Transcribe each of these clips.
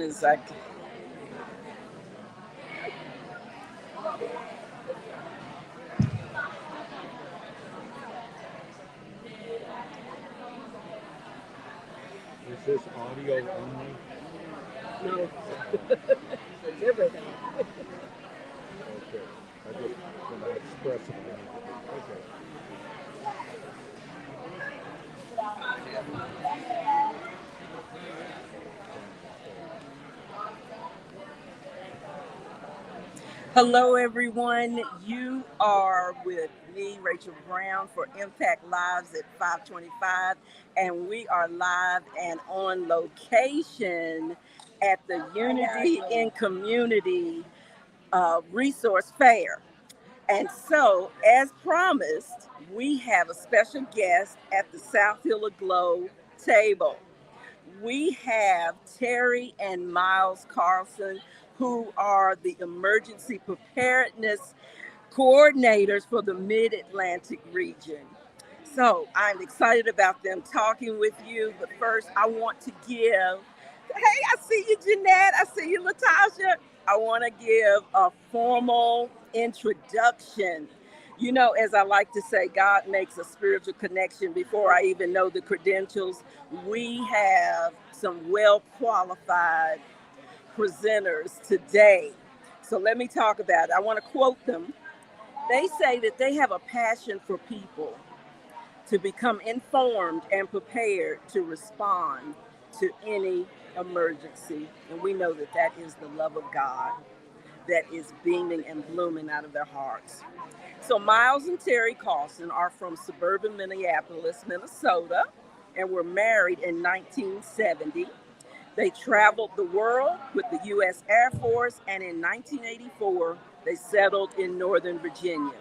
is Is this audio only? no, it's everything. Okay. I just when I express it, I need to do. Okay. Hello, everyone. You are with me, Rachel Brown, for Impact Lives at 525, and we are live and on location at the Unity in Community Resource Fair. And so, as promised, we have a special guest at the South Hill Aglow table. We have Terry and Miles Carlson, who are the emergency preparedness coordinators for the Mid Atlantic region. So I'm excited about them talking with you. But first, I want to give, hey, I see you, Jeanette. I see you, Latasha. I want to give a formal introduction. You know, as I like to say, God makes a spiritual connection before I even know the credentials. We have some well qualified presenters today. So let me talk about it. I want to quote them. They say that they have a passion for people to become informed and prepared to respond to any emergency. And we know that that is the love of God that is beaming and blooming out of their hearts. So Miles and Terry Carlson are from suburban Minneapolis, Minnesota, and were married in 1970. They traveled the world with the U.S. Air Force, and in 1984, they settled in Northern Virginia.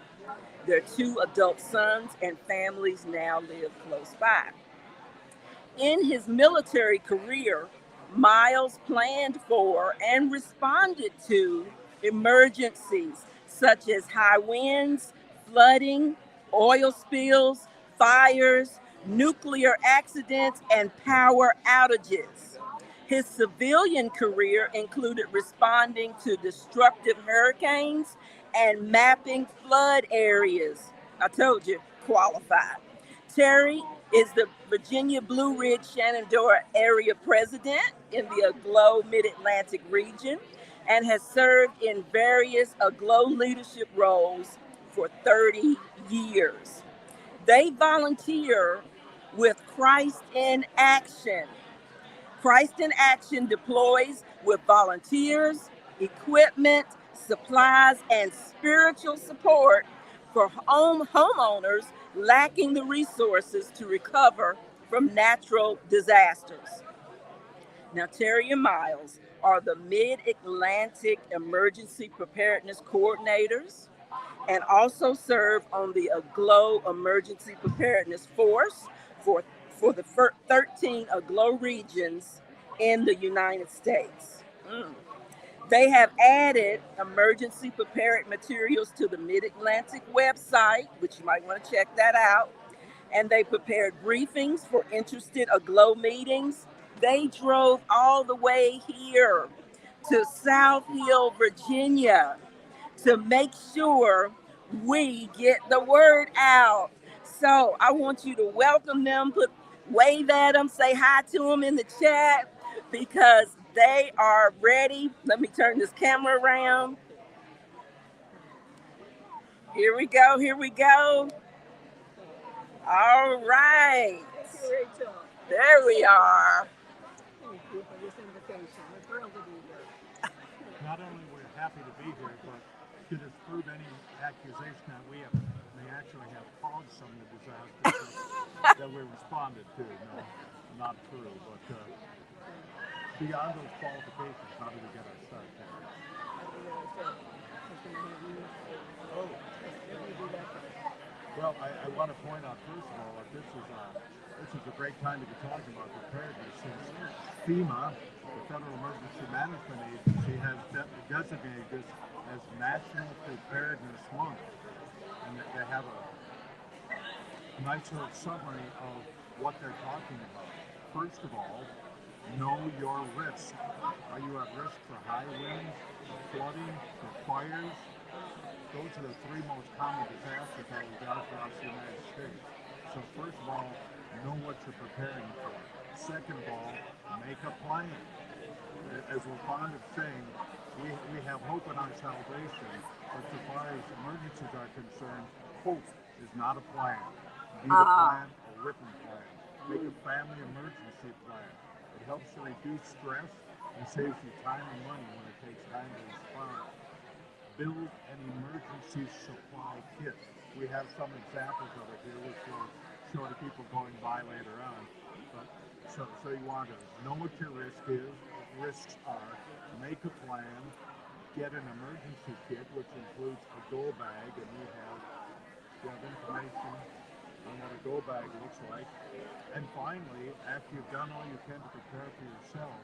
Their two adult sons and families now live close by. In his military career, Miles planned for and responded to emergencies such as high winds, flooding, oil spills, fires, nuclear accidents, and power outages. His civilian career included responding to destructive hurricanes and mapping flood areas. I told you, qualified. Terry is the Virginia Blue Ridge Shenandoah area president in the Aglow Mid Atlantic region and has served in various Aglow leadership roles for 30 years. They volunteer with Christ in Action. Christ in Action deploys with volunteers, equipment, supplies, and spiritual support for homeowners lacking the resources to recover from natural disasters. Now, Terry and Miles are the Mid Atlantic Emergency Preparedness Coordinators and also serve on the Aglow Emergency Preparedness Force for, for the 13 Aglow regions in the United States. They have added emergency prepared materials to the Mid Atlantic website, which you might want to check that out. And they prepared briefings for interested Aglow meetings. They drove all the way here to South Hill, Virginia to make sure we get the word out. So I want you to welcome them, wave at them, say hi to them in the chat because they are ready. Let me turn this camera around. Here we go. Here we go. All right. Thank you, Rachel. There we are. Thank you for this invitation. We're thrilled to be here. Not only we're happy to be here, but to disprove any accusation that we may actually have caused some of the disasters that we responded to. No, not true. But beyond those qualifications, how do we get our start there? Oh. Well, I want to point out first of all that this is a great time to be talking about preparedness since FEMA, the Federal Emergency Management Agency, has designated this as National Preparedness Month, and they have a nice little summary of what they're talking about. First of all, know your risk. Are you are at risk for high winds, for flooding, for fires. Those are the three most common disasters that we've got across the United States. So first of all, know what you're preparing for. Second of all, make a plan. As we're fond of saying, we have hope in our salvation, but so far as emergencies are concerned, hope is not a plan. Be the plan, a written plan. Make a family emergency plan. It helps to reduce stress and saves you time and money when it takes time to respond. Build an emergency supply kit. We have some examples of it here, which we'll show to people going by later on. But so you want to know what your risks are, make a plan, get an emergency kit, which includes a go bag, and you have information on what a go bag looks like. And finally, after you've done all you can to prepare for yourself,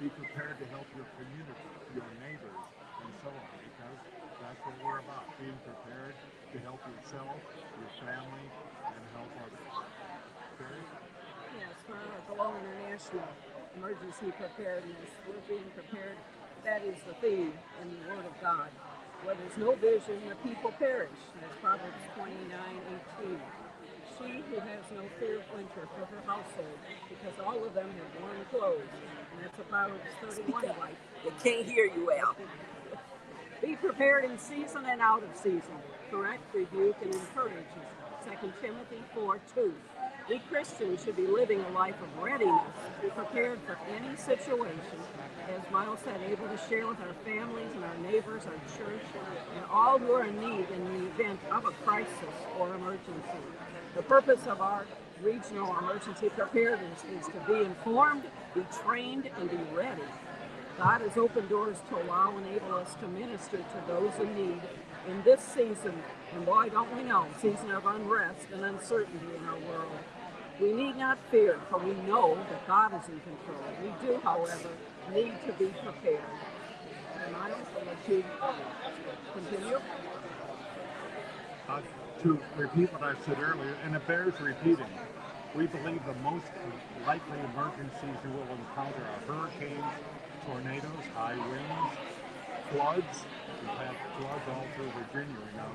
be prepared to help your community, your neighbors, and so on, because that's what we're about, being prepared to help yourself, your family, and help others. Okay? Yes, for our Global International Emergency Preparedness, we're being prepared. That is the theme in the Word of God. Where there's no vision, the people perish. That's Proverbs 29:18. She who has no fear of winter for her household, because all of them have warm clothes. And that's a Proverbs 31 wife. They can't hear you well. Be prepared in season and out of season. Correct, rebuke, and encourage. 2 Timothy 4:2. We Christians should be living a life of readiness, prepared for any situation, as Miles said, able to share with our families and our neighbors, our church, and all who are in need in the event of a crisis or emergency. The purpose of our regional emergency preparedness is to be informed, be trained, and be ready. God has opened doors to allow and enable us to minister to those in need in this season, and boy, don't we know, season of unrest and uncertainty in our world. We need not fear, for we know that God is in control. We do, however, need to be prepared. Miles, I'll let you continue. To repeat what I said earlier, and it bears repeating, we believe the most likely emergencies you will encounter are hurricanes, tornadoes, high winds, floods. We've had floods all through Virginia now,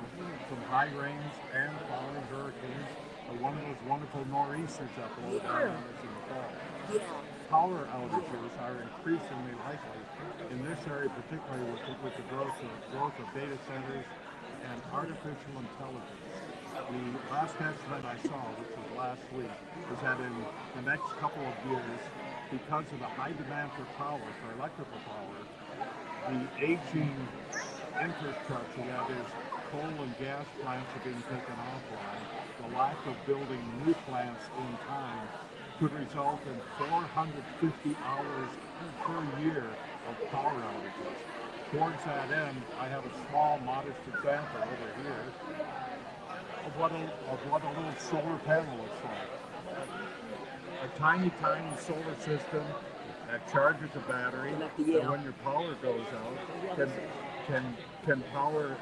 from high rains and following hurricanes, or one of those wonderful nor'easters that blow down on us in the fall. Yeah. Power outages are increasingly likely in this area, particularly with the growth of data centers and artificial intelligence. The last estimate I saw, which was last week, was that in the next couple of years, because of the high demand for power, for electrical power, the aging infrastructure, that is, coal and gas plants are being taken offline, the lack of building new plants in time could result in 450 hours per year of power outages. Towards that end, I have a small, modest example over here of what a little solar panel looks like. A tiny, tiny solar system that charges a battery, and when your power goes out, can power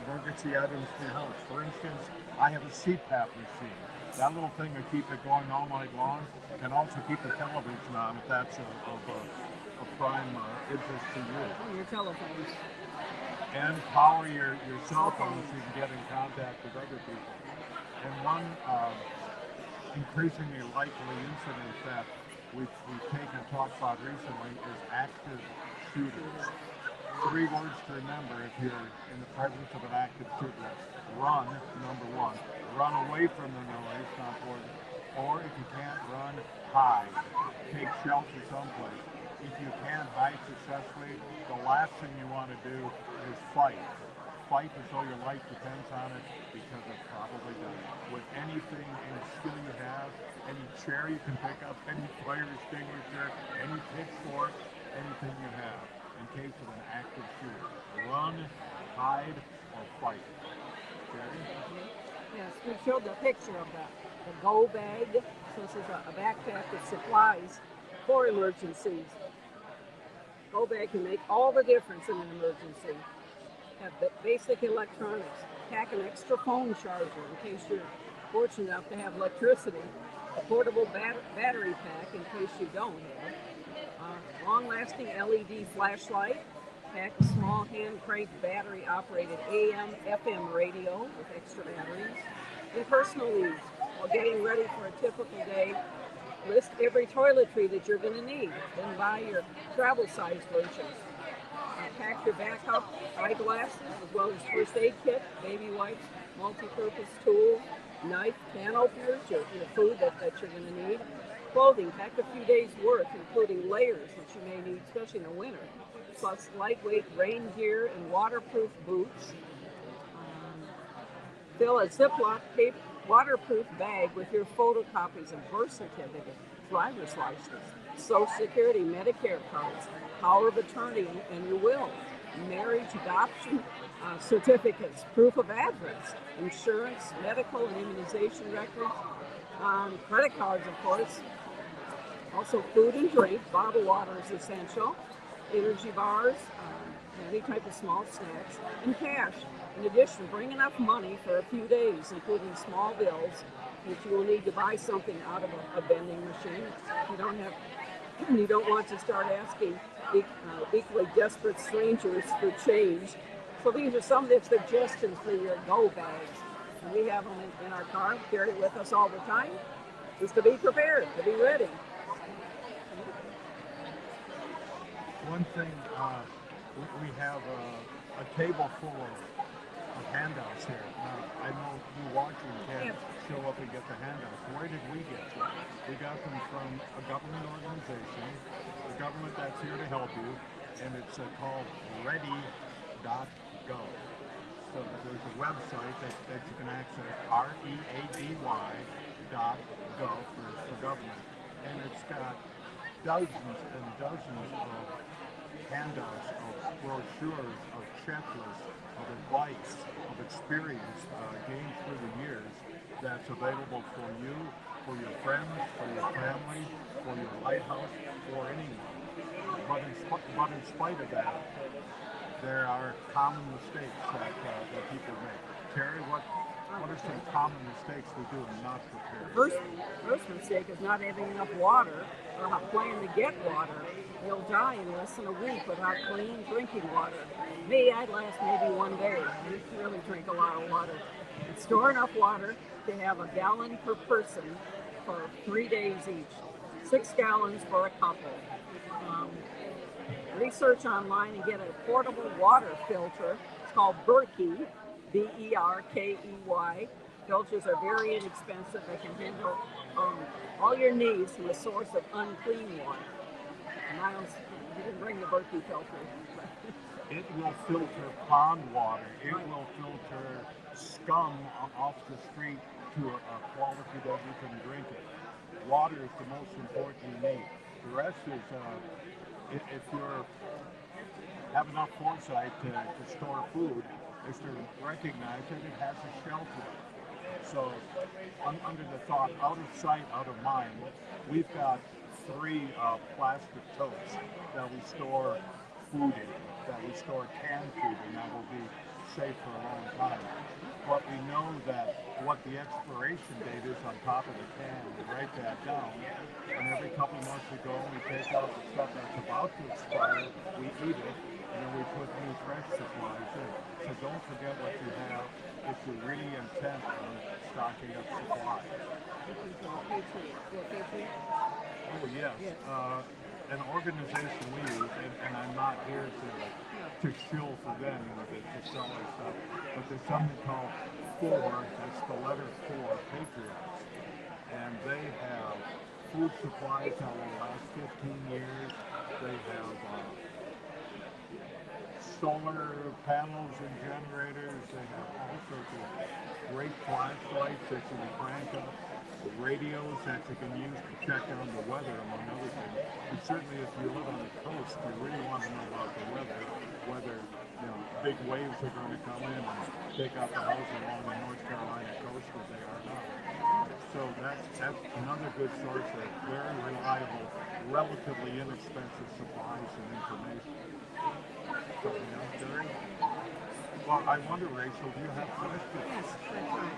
emergency items in your house. For instance, I have a CPAP machine. That little thing will keep it going all night long, can also keep the television on if that's of prime interest to you. Your telephones. And power your cell phone so you can get in contact with other people. And one increasingly likely incident that we've taken a talk about recently is active shooters. 3 words to remember if you're in the presence of an active shooter. Run, number one. Run away from the noise, not important. Or if you can't run, hide. Take shelter someplace. If you can't hide successfully, the last thing you want to do is fight. Fight as though your life depends on it, because it probably does. With anything, any skill you have, any chair you can pick up, any fire extinguisher, any pitchfork, anything you have, in case of an active shooter. Run, hide, or fight. Okay? Yes, we showed the picture of the go bag. So this is a backpack with supplies for emergencies. Go bag can make all the difference in an emergency. Have the basic electronics. Pack an extra phone charger in case you're fortunate enough to have electricity. A portable battery pack in case you don't have. long-lasting LED flashlight. Pack a small hand-crank battery-operated AM/FM radio with extra batteries. And personal needs. While getting ready for a typical day, list every toiletry that you're going to need. Then buy your travel-size versions. Pack your backup eyeglasses as well as first aid kit, baby wipes, multi-purpose tool, knife, can openers, your food that you're going to need. Clothing, pack a few days' worth, including layers that you may need, especially in the winter, plus lightweight rain gear and waterproof boots. Fill a Ziploc paper waterproof bag with your photocopies of birth certificate, driver's license, Social Security, Medicare cards, power of attorney, and your will, marriage, adoption certificates, proof of address, insurance, medical and immunization records, credit cards, of course. Also, food and drink. Bottled water is essential. Energy bars, any type of small snacks, and cash. In addition, bring enough money for a few days, including small bills that you will need to buy something out of a vending machine. You don't want to start asking equally desperate strangers for change. So these are some of the suggestions for your go bags. And we have them in our car, carry it with us all the time, just to be prepared, to be ready. One thing, we have a table full of handouts here. Now, I know you watching can't show up and get the handouts. Where did we get them? We got them from a government organization, the government that's here to help you, and it's called ready.gov. So there's a website that you can access, ready.gov for government, and it's got dozens and dozens of handouts, of brochures, of checklists, of advice, of experience gained through the years that's available for you, for your friends, for your family, for your lighthouse, for anyone. But in spite of that, there are common mistakes that people make. Terry, what are some common mistakes we do and not prepared? First mistake is not having enough water or not planning to get water. You'll die in less than a week without clean drinking water. Me, I'd last maybe one day. I really drink a lot of water. And store enough water to have a gallon per person for 3 days each. 6 gallons for a couple. Research online and get a portable water filter. It's called Berkey, Berkey. Filters are very inexpensive. They can handle all your needs from a source of unclean water. Miles, you didn't bring the Berkey filter. It will filter pond water. It will filter scum off the street to a quality that you can drink it. Water is the most important you need. The rest is, if you have enough foresight to store food, is to recognize that it has a shelf life. So, under the thought, out of sight, out of mind, we've got 3 plastic totes that we store food in, that we store canned food in, that will be safe for a long time. But we know that what the expiration date is on top of the can, we write that down, and every couple months we go and we take out the stuff that's about to expire, we eat it, and then we put new fresh supplies in. So don't forget what you have if you're really intent on stocking up supplies. Oh yes. An organization we use, and I'm not here to shill for them to sell our stuff, but there's something called 4, that's the letter 4, Patriots. And they have food supplies that will last 15 years. They have solar panels and generators. They have all sorts of great flashlights that you can crank up, radios that you can use to check on the weather, among other things. And certainly if you live on the coast, you really want to know about the weather, whether big waves are going to come in and take out the house along the North Carolina coast, as they are now. So that's another good source of very reliable, relatively inexpensive supplies and information. Something else, Jerry? Well, I wonder, Rachel, do you have questions? Yes, that's right.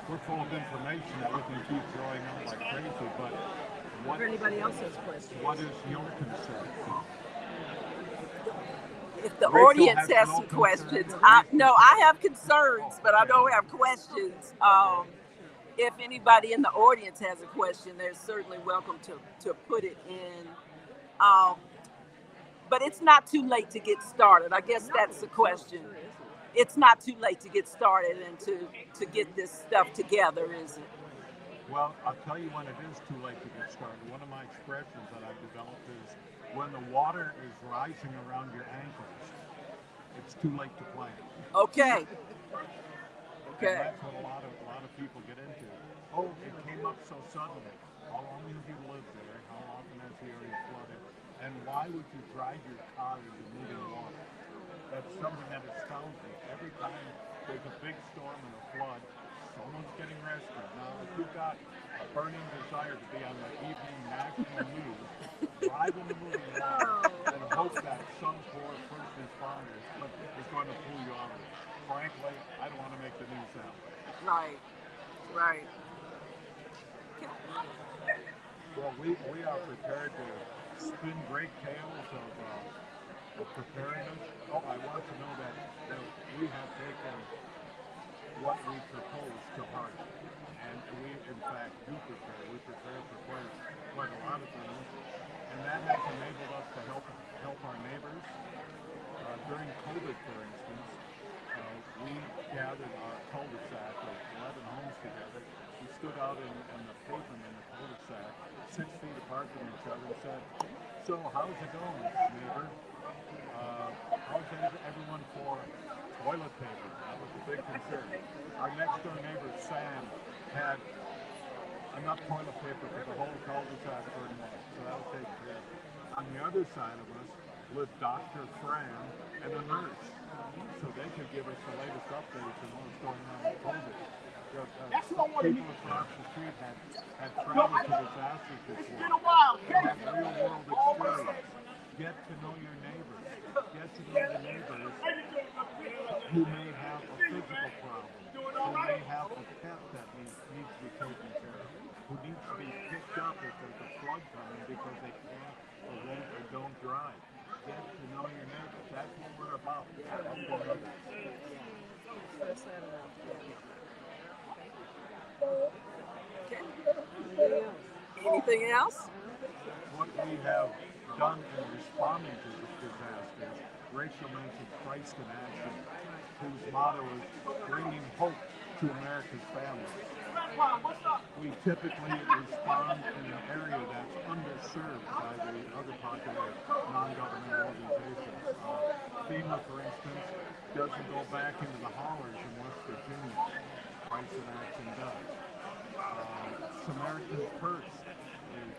We're full of information that we can keep throwing out like crazy, but What, If anybody else has questions. what is your concern? If the Rachel audience has has no some concerns. questions, I have concerns, but I don't have questions. If anybody in the audience has a question, they're certainly welcome to put it in. Um, but it's not too late to get started. I guess that's the question. It's not too late to get started and to get this stuff together, is it? Well, I'll tell you when it is too late to get started. One of my expressions that I've developed is when the water is rising around your ankles, it's too late to plant. Okay. And Okay. that's what a lot of people get into. Oh, it came up so suddenly. How long have you lived there? How often has the area flooded? And why would you drive your car into moving water? That's something that astounds me. Every time there's a big storm and a flood, someone's getting rescued. Now, if you've got a burning desire to be on the evening national news, drive into moving water and hope that some poor first responder is going to pull you out of it. Frankly, I don't want to make the news that way. Right. Right. Well, we are prepared to spin great tales of preparedness. Oh, I want to know that we have taken what we propose to heart. And we, in fact, do prepare. We prepare for quite a lot of things. And that has enabled us to help our neighbors. During COVID, for instance, we gathered our cul-de-sac of 11 homes together. We stood out in the pavement in the cul-de-sac, 6 feet apart from each other, and said, "So, how's it going, neighbor? How's everyone for toilet paper?" That was a big concern. Our next door neighbor, Sam, had enough toilet paper for the whole cul-de-sac for a month, so that was taken care of. On the other side of us lived Dr. Fran and a nurse, so they could give us the latest updates on what's going on with COVID. People across the street had traveled to disasters before, had real-world experience. Get to know your neighbors. Get to know the neighbors who may have a physical problem, who may have a pet that needs to be taken care of, who needs to be picked up if there's a flood coming because they can't or won't or don't drive. Get to know your neighbors. That's what we're about. Anything else? What we have done in responding to this disaster, Rachel mentioned Christ in Action, whose motto is bringing hope to America's families. We typically respond in an area that's underserved by the other popular non-governmental organizations. FEMA, for instance, doesn't go back into the hollers in West Virginia. Christ in Action does. Samaritan's Purse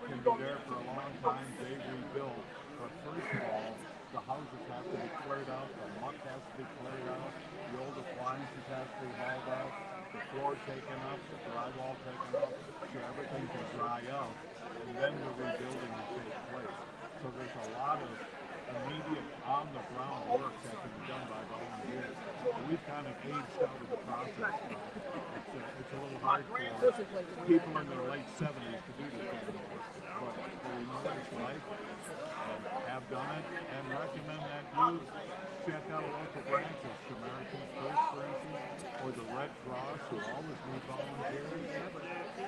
can be there for a long time. They rebuild. But first of all, the houses have to be cleared out, the muck has to be cleared out, the old appliances have to be hauled out, the floor taken up, the drywall taken up, so everything can dry out, and then the rebuilding will take place. So there's a lot of immediate on-the-ground work that can be done by volunteers. We've kind of aged out of the process. It's a little hard for people in their late 70s to do this anymore. But we know what it's like, have done it, and recommend that you check out local branches, Samaritan's Purse, for instance, or the Red Cross, who always need volunteers,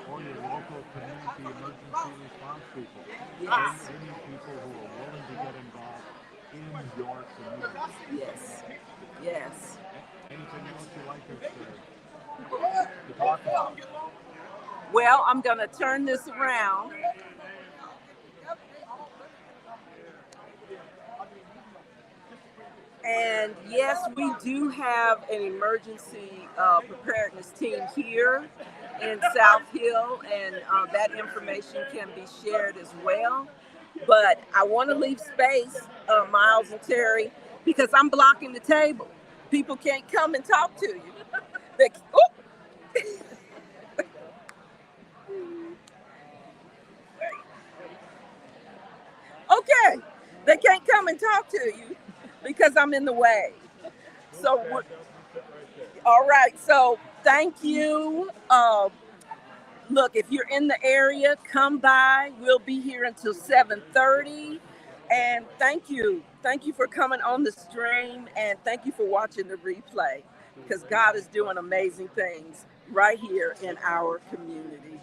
or your local community emergency response people. Yes. They need people who are willing to get involved in your community. Yes. Yes. Anything else you like us to talk about? Well, I'm going to turn this around. And yes, we do have an emergency preparedness team here in South Hill, and that information can be shared as well. But I want to leave space, Miles and Terry, because I'm blocking the table. People can't come and talk to you. They, okay, they can't come and talk to you because I'm in the way. So, all right. So, thank you. Look, if you're in the area, come by. We'll be here until 7:30. And thank you for coming on the stream, and thank you for watching the replay, because God is doing amazing things right here in our community.